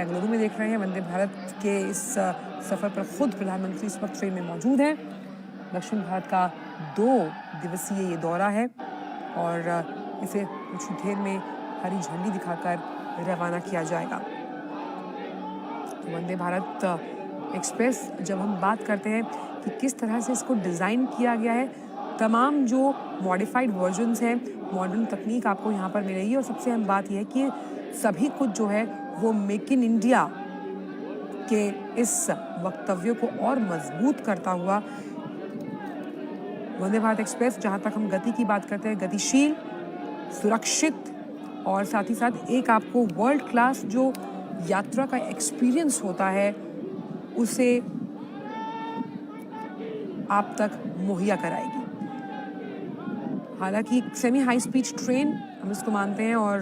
बेंगलुरु में देख रहे हैं। वंदे भारत के इस सफ़र पर खुद प्रधानमंत्री इस वक्त ट्रेन में मौजूद हैं। दक्षिण भारत का 2 दिवसीय ये दौरा है और इसे कुछ देर में हरी झंडी दिखाकर रवाना किया जाएगा। तो वंदे भारत एक्सप्रेस जब हम बात करते हैं कि किस तरह से इसको डिज़ाइन किया गया है, तमाम जो मॉडिफाइड वर्जन्स हैं, मॉडर्न तकनीक आपको यहाँ पर मिलेगी। और सबसे अहम बात यह है कि सभी कुछ जो है वो मेक इन इंडिया के इस वक्तव्य को और मजबूत करता हुआ वंदे भारत एक्सप्रेस, जहाँ तक हम गति की बात करते हैं, गतिशील, सुरक्षित और साथ ही साथ एक आपको वर्ल्ड क्लास जो यात्रा का एक्सपीरियंस होता है उसे आप तक मुहैया कराएगी। हालांकि सेमी हाई स्पीड ट्रेन हम इसको मानते हैं और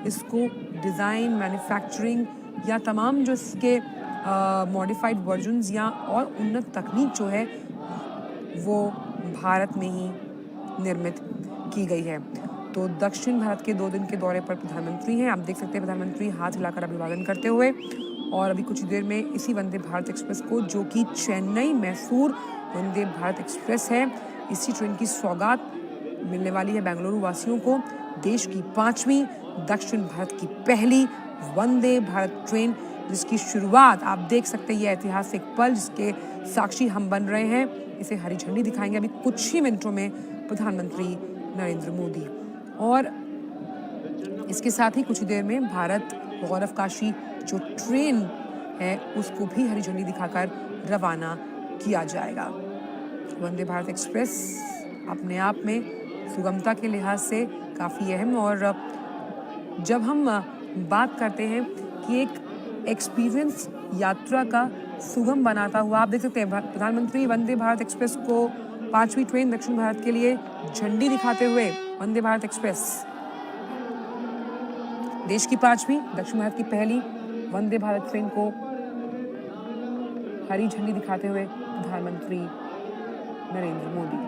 इसको डिज़ाइन, मैन्युफैक्चरिंग या तमाम जो इसके मॉडिफाइड वर्जन्स या और उन्नत तकनीक जो है वो भारत में ही निर्मित की गई है। तो दक्षिण भारत के 2 दिन के दौरे पर प्रधानमंत्री हैं। आप देख सकते हैं प्रधानमंत्री हाथ हिलाकर अभिवादन करते हुए। और अभी कुछ देर में इसी वंदे भारत एक्सप्रेस को, जो कि चेन्नई मैसूर वंदे भारत एक्सप्रेस है, इसी ट्रेन की सौगात मिलने वाली है बेंगलुरु वासियों को। देश की 5वीं, दक्षिण भारत की पहली वंदे भारत ट्रेन, जिसकी शुरुआत आप देख सकते हैं, ये ऐतिहासिक पल जिसके साक्षी हम बन रहे हैं, इसे हरी झंडी दिखाएंगे अभी कुछ ही मिनटों में प्रधानमंत्री नरेंद्र मोदी। और इसके साथ ही कुछ देर में भारत गौरवकाशी जो ट्रेन है उसको भी हरी झंडी दिखाकर रवाना किया जाएगा। वंदे भारत एक्सप्रेस अपने आप में सुगमता के लिहाज से काफ़ी अहम, और जब हम बात करते हैं कि एक एक्सपीरियंस यात्रा का सुगम बनाता हुआ, आप देख सकते हैं प्रधानमंत्री वंदे भारत एक्सप्रेस को 5वीं ट्रेन दक्षिण भारत के लिए झंडी दिखाते हुए वंदे भारत एक्सप्रेस देश की 5वीं, दक्षिण भारत की पहली वंदे भारत ट्रेन को हरी झंडी दिखाते हुए प्रधानमंत्री नरेंद्र मोदी।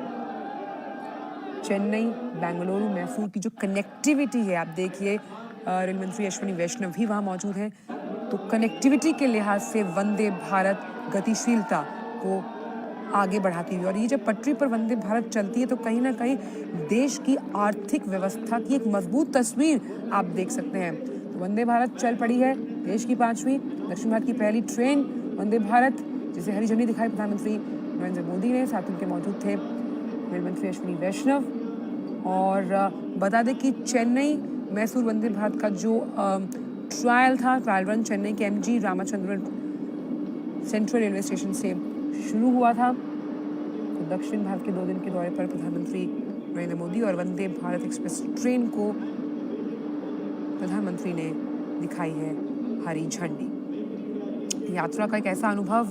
चेन्नई, बेंगलुरु, मैसूर की जो कनेक्टिविटी है, आप देखिए रेल मंत्री अश्विनी वैष्णव भी वहाँ मौजूद हैं। तो कनेक्टिविटी के लिहाज से वंदे भारत गतिशीलता को आगे बढ़ाती हुई, और ये जब पटरी पर वंदे भारत चलती है तो कहीं ना कहीं देश की आर्थिक व्यवस्था की एक मजबूत तस्वीर आप देख सकते हैं। तो वंदे भारत चल पड़ी है, देश की 5वीं, दक्षिण भारत की पहली ट्रेन वंदे भारत, जिसे हरी झंडी दिखाई प्रधानमंत्री नरेंद्र मोदी ने। साथ उनके मौजूद थे रेल मंत्री अश्विनी वैष्णव। और बता दें कि चेन्नई मैसूर वंदे भारत का जो ट्रायल रन चेन्नई के MG Ramachandran central railway station से शुरू हुआ था। तो दक्षिण भारत के 2 दिन के दौरे पर प्रधानमंत्री नरेंद्र मोदी और वंदे भारत एक्सप्रेस ट्रेन को प्रधानमंत्री ने दिखाई है हरी झंडी। यात्रा का एक ऐसा अनुभव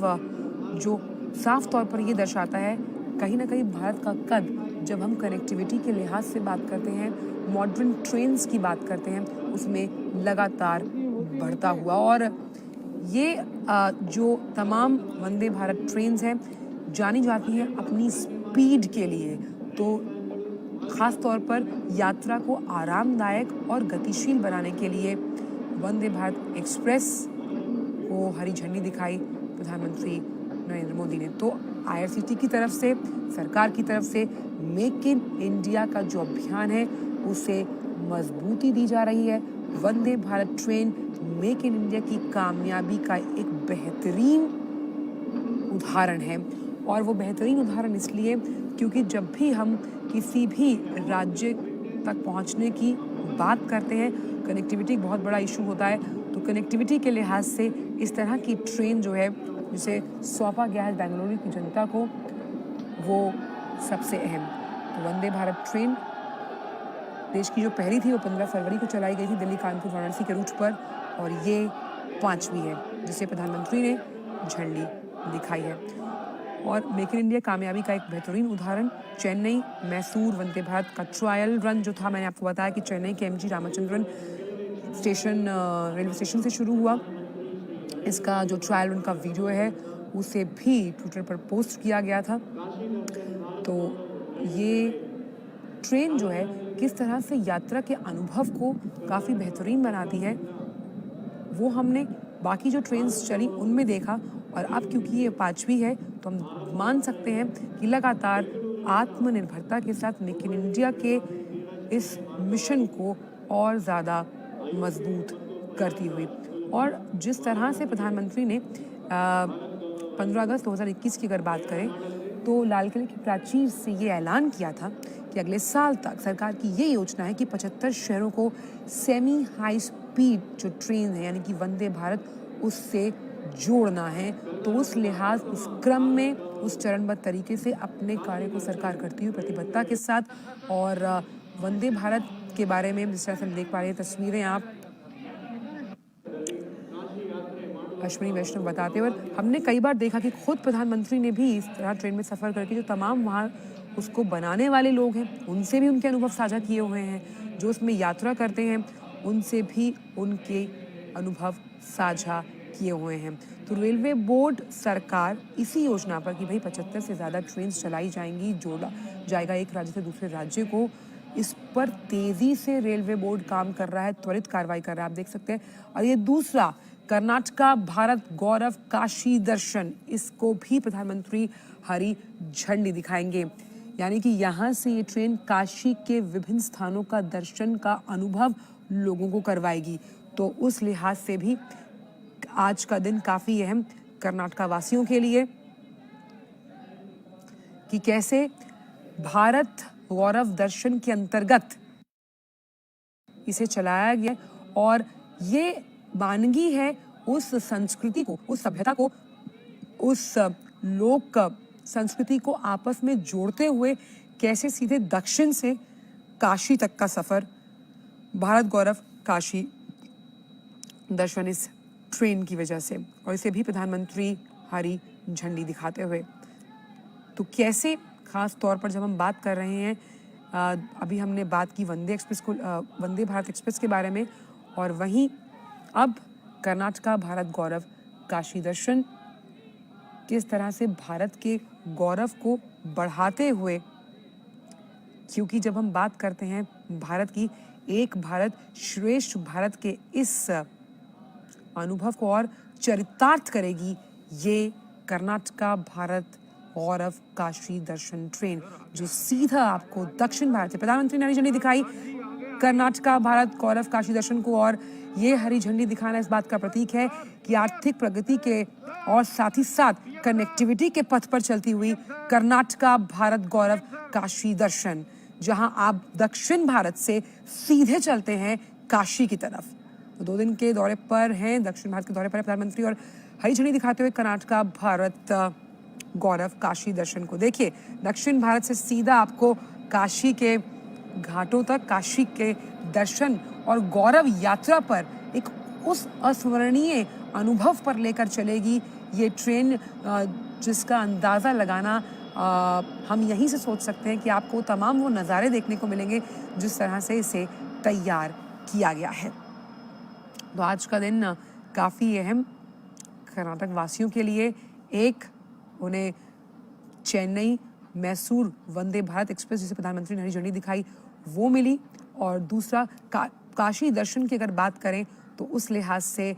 जो साफ तौर पर ये दर्शाता है कहीं ना कहीं भारत का कद, जब हम कनेक्टिविटी के लिहाज से बात करते हैं, मॉडर्न ट्रेन्स की बात करते हैं, उसमें लगातार बढ़ता हुआ। और ये जो तमाम वंदे भारत ट्रेन्स हैं जानी जाती हैं अपनी स्पीड के लिए। तो ख़ास तौर पर यात्रा को आरामदायक और गतिशील बनाने के लिए वंदे भारत एक्सप्रेस को हरी झंडी दिखाई प्रधानमंत्री नरेंद्र मोदी ने। तो IRCT की तरफ से, सरकार की तरफ से मेक इन इंडिया का जो अभियान है उसे मजबूती दी जा रही है। Vande Bharat train make in India की कामयाबी का एक बेहतरीन उदाहरण है। और वो बेहतरीन उदाहरण इसलिए क्योंकि जब भी हम किसी भी राज्य तक पहुंचने की बात करते हैं, कनेक्टिविटी बहुत बड़ा इशू होता है। तो कनेक्टिविटी के लिहाज से इस तरह की ट्रेन जो है जिसे सौंपा गया है बेंगलुरु की जनता को, वो सबसे अहम। तो वंदे भारत ट्रेन देश की जो पहली थी वो 15 फरवरी को चलाई गई थी दिल्ली कानपुर वाराणसी के रूट पर, और ये 5वीं है जिसे प्रधानमंत्री ने झंडी दिखाई है। और मेक इन इंडिया कामयाबी का एक बेहतरीन उदाहरण चेन्नई मैसूर वंदे भारत का ट्रायल रन जो था, मैंने आपको बताया कि चेन्नई के MG Ramachandran station railway station से शुरू हुआ। इसका जो ट्रायल रन का वीडियो है उसे भी ट्विटर पर पोस्ट किया गया था। तो ये ट्रेन जो है किस तरह से यात्रा के अनुभव को काफ़ी बेहतरीन बनाती है, वो हमने बाकी जो ट्रेन्स चली उनमें देखा, और अब क्योंकि ये 5वीं है तो हम मान सकते हैं कि लगातार आत्मनिर्भरता के साथ मेक इन इंडिया के इस मिशन को और ज़्यादा मजबूत करती हुई। और जिस तरह से प्रधानमंत्री ने 15 अगस्त 2021 की अगर बात करें तो लाल किले की प्राचीर से ये ऐलान किया था कि अगले साल तक सरकार की ये योजना है कि 75 शहरों को सेमी हाई स्पीड जो ट्रेन है यानी कि वंदे भारत उससे जोड़ना है। तो उस लिहाज उस क्रम में उस चरणबद्ध तरीके से अपने कार्य को सरकार करती हुई प्रतिबद्धता के साथ, और वंदे भारत के बारे में जिस तरह से हम देख पा रहे हैं तस्वीरें आप अश्विनी वैष्णव बताते हुए, हमने कई बार देखा कि खुद प्रधानमंत्री ने भी इस तरह ट्रेन में सफ़र करके जो तमाम वहाँ उसको बनाने वाले लोग हैं उनसे भी उनके अनुभव साझा किए हुए हैं, जो उसमें यात्रा करते हैं उनसे भी उनके अनुभव साझा किए हुए हैं। तो रेलवे बोर्ड सरकार इसी योजना पर कि भाई 75 से ज़्यादा ट्रेन चलाई जाएंगी, जोड़ा जाएगा एक राज्य से दूसरे राज्य को, इस पर तेज़ी से रेलवे बोर्ड काम कर रहा है, त्वरित कार्रवाई कर रहा है, आप देख सकते हैं। और ये दूसरा कर्नाटका भारत गौरव काशी दर्शन, इसको भी प्रधानमंत्री हरी झंडी दिखाएंगे, यानी कि यहाँ से ये ट्रेन काशी के विभिन्न स्थानों का दर्शन का अनुभव लोगों को करवाएगी। तो उस लिहाज से भी आज का दिन काफ़ी अहम कर्नाटका वासियों के लिए कि कैसे भारत गौरव दर्शन के अंतर्गत इसे चलाया गया और ये वानगी है उस संस्कृति को, उस सभ्यता को, उस लोक संस्कृति को आपस में जोड़ते हुए कैसे सीधे दक्षिण से काशी तक का सफर, भारत गौरव काशी दर्शन इस ट्रेन की वजह से, और इसे भी प्रधानमंत्री हरी झंडी दिखाते हुए। तो कैसे खास तौर पर जब हम बात कर रहे हैं, अभी हमने बात की वंदे भारत एक्सप्रेस के बारे में, और वहीं अब कर्नाटका भारत गौरव काशी दर्शन किस तरह से भारत के गौरव को बढ़ाते हुए, क्योंकि जब हम बात करते हैं भारत की, एक भारत श्रेष्ठ भारत के इस अनुभव को और चरितार्थ करेगी ये कर्नाटका भारत गौरव काशी दर्शन ट्रेन, जो सीधा आपको दक्षिण भारत से, प्रधानमंत्री ने हरी झंडी दिखाई कर्नाटका भारत गौरव काशी दर्शन को, और ये हरी झंडी दिखाना इस बात का प्रतीक है कि आर्थिक प्रगति के और साथ ही साथ कनेक्टिविटी के पथ पर चलती हुई कर्नाटका भारत गौरव काशी दर्शन, जहां आप दक्षिण भारत से सीधे चलते हैं काशी की तरफ। तो 2 दिन के दौरे पर हैं, दक्षिण भारत के दौरे पर है प्रधानमंत्री, और हरी झंडी दिखाते हुए कर्नाटका भारत गौरव काशी दर्शन को। देखिए, दक्षिण भारत से सीधा आपको काशी के घाटों तक, काशी के दर्शन और गौरव यात्रा पर एक उस अस्मरणीय अनुभव पर लेकर चलेगी ये ट्रेन, जिसका अंदाज़ा लगाना हम यहीं से सोच सकते हैं कि आपको तमाम वो नज़ारे देखने को मिलेंगे जिस तरह से इसे तैयार किया गया है। तो आज का दिन काफ़ी अहम कर्नाटक वासियों के लिए, एक उन्हें चेन्नई मैसूर वंदे भारत एक्सप्रेस जिसे प्रधानमंत्री ने हरी झंडी दिखाई वो मिली, और दूसरा काशी दर्शन की अगर बात करें तो उस लिहाज से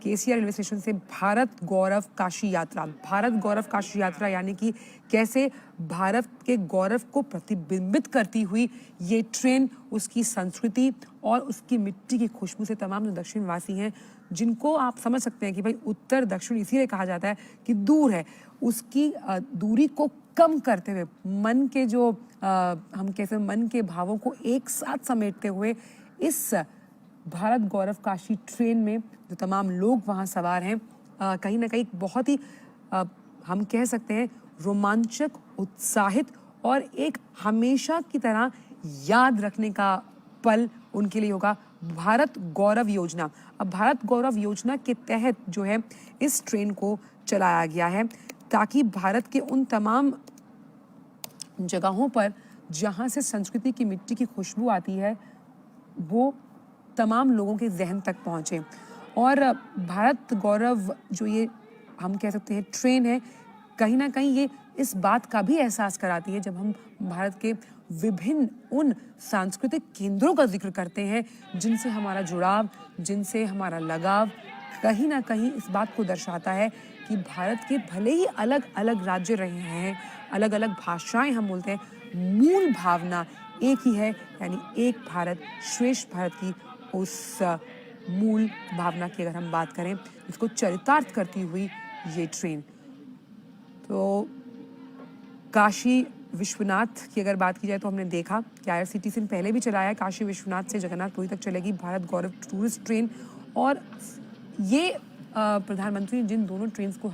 केसीआर रेलवे स्टेशन से भारत गौरव काशी यात्रा, भारत गौरव काशी यात्रा यानी कि कैसे भारत के गौरव को प्रतिबिंबित करती हुई ये ट्रेन उसकी संस्कृति और उसकी मिट्टी की खुशबू से तमाम जो दक्षिणवासी हैं, जिनको आप समझ सकते हैं कि भाई उत्तर दक्षिण इसीलिए कहा जाता है कि दूर है, उसकी दूरी को कम करते हुए मन के जो हम कैसे मन के भावों को एक साथ समेटते हुए इस भारत गौरव काशी ट्रेन में जो तमाम लोग वहाँ सवार हैं, कहीं ना कहीं बहुत ही हम कह सकते हैं रोमांचक, उत्साहित और एक हमेशा की तरह याद रखने का पल उनके लिए होगा। भारत गौरव योजना, अब भारत गौरव योजना के तहत जो है इस ट्रेन को चलाया गया है ताकि भारत के उन तमाम जगहों पर जहाँ से संस्कृति की मिट्टी की खुशबू आती है वो तमाम लोगों के जहन तक पहुँचे। और भारत गौरव जो ये हम कह सकते हैं ट्रेन है, कहीं ना कहीं ये इस बात का भी एहसास कराती है जब हम भारत के विभिन्न उन सांस्कृतिक केंद्रों का जिक्र करते हैं जिनसे हमारा जुड़ाव, जिनसे हमारा लगाव कहीं ना कहीं इस बात को दर्शाता है कि भारत के भले ही अलग अलग राज्य रहे हैं, अलग अलग भाषाएं हम बोलते हैं, मूल भावना एक ही है, यानी एक भारत श्रेष्ठ भारत की उस मूल भावना की अगर हम बात करें, इसको चरितार्थ करती हुई ये ट्रेन। तो काशी विश्वनाथ की अगर बात की जाए तो हमने देखा कि IRCTC ने पहले भी चलाया है, काशी विश्वनाथ से जगन्नाथपुरी तक चलेगी भारत गौरव टूरिस्ट ट्रेन। और ये प्रधानमंत्री जिन दोनों ट्रेन को